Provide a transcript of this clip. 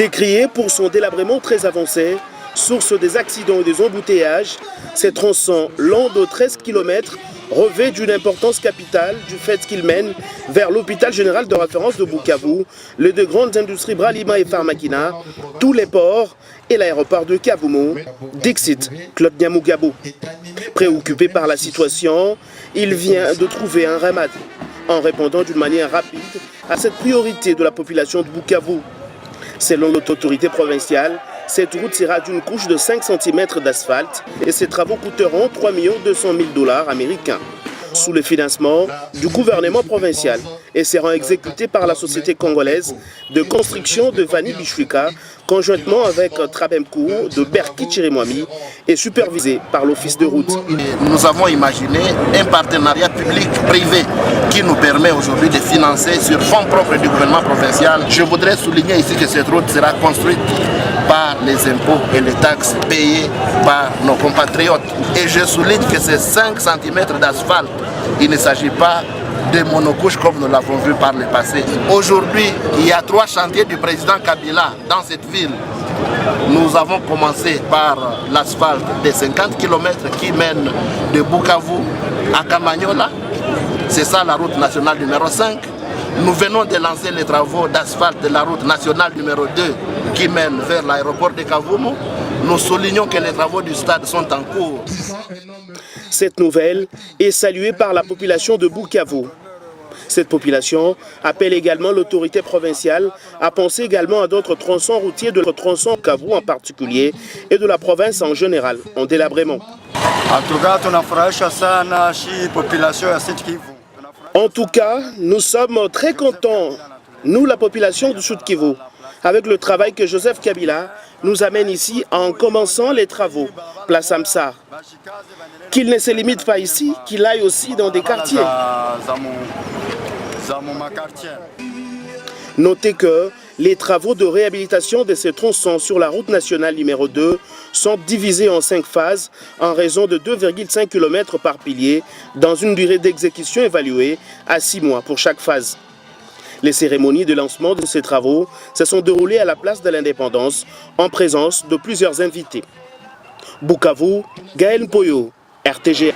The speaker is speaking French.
Décrié pour son délabrement très avancé, source des accidents et des embouteillages, ces tronçons longs de 13 km revêt d'une importance capitale du fait qu'il mène vers l'hôpital général de référence de Bukavu, les deux grandes industries Bralima et Pharmakina, tous les ports et l'aéroport de Kavumu, Dixit, Claude Nyamugabo. Préoccupé par la situation, il vient de trouver un remède en répondant d'une manière rapide à cette priorité de la population de Bukavu. Selon l'autorité provinciale, cette route sera d'une couche de 5 cm d'asphalte et ces travaux coûteront 3 200 000 $ américains sous le financement du gouvernement provincial et seront exécutés par la société congolaise de construction de Vani Bishwika conjointement avec Trabemkou de Berki Chirimwami et supervisé par l'office de route. Nous avons imaginé un partenariat public-privé qui nous permet aujourd'hui de financer sur fonds propres du gouvernement provincial. Je voudrais souligner ici que cette route sera construite par les impôts et les taxes payées par nos compatriotes. Et je souligne que ces 5 cm d'asphalte, il ne s'agit pas de monocouches comme nous l'avons vu par le passé. Aujourd'hui, il y a 3 chantiers du président Kabila dans cette ville. Nous avons commencé par l'asphalte de 50 km qui mène de Bukavu à Kamanyola. C'est ça la route nationale numéro 5. Nous venons de lancer les travaux d'asphalte de la route nationale numéro 2 qui mène vers l'aéroport de Kavumu. Nous soulignons que les travaux du stade sont en cours. Cette nouvelle est saluée par la population de Bukavu. Cette population appelle également l'autorité provinciale à penser également à d'autres tronçons routiers, de notre tronçon Bukavu en particulier et de la province en général, en délabrement. En tout cas, nous sommes très contents, nous la population du Sud Kivu, avec le travail que Joseph Kabila nous amène ici en commençant les travaux, place Amsar. Qu'il ne se limite pas ici, qu'il aille aussi dans des quartiers. Notez que les travaux de réhabilitation de ces tronçons sur la route nationale numéro 2 sont divisés en 5 phases en raison de 2,5 km par pilier dans une durée d'exécution évaluée à 6 mois pour chaque phase. Les cérémonies de lancement de ces travaux se sont déroulées à la place de l'Indépendance en présence de plusieurs invités. Bukavu, Gaël Mpoyo, RTG.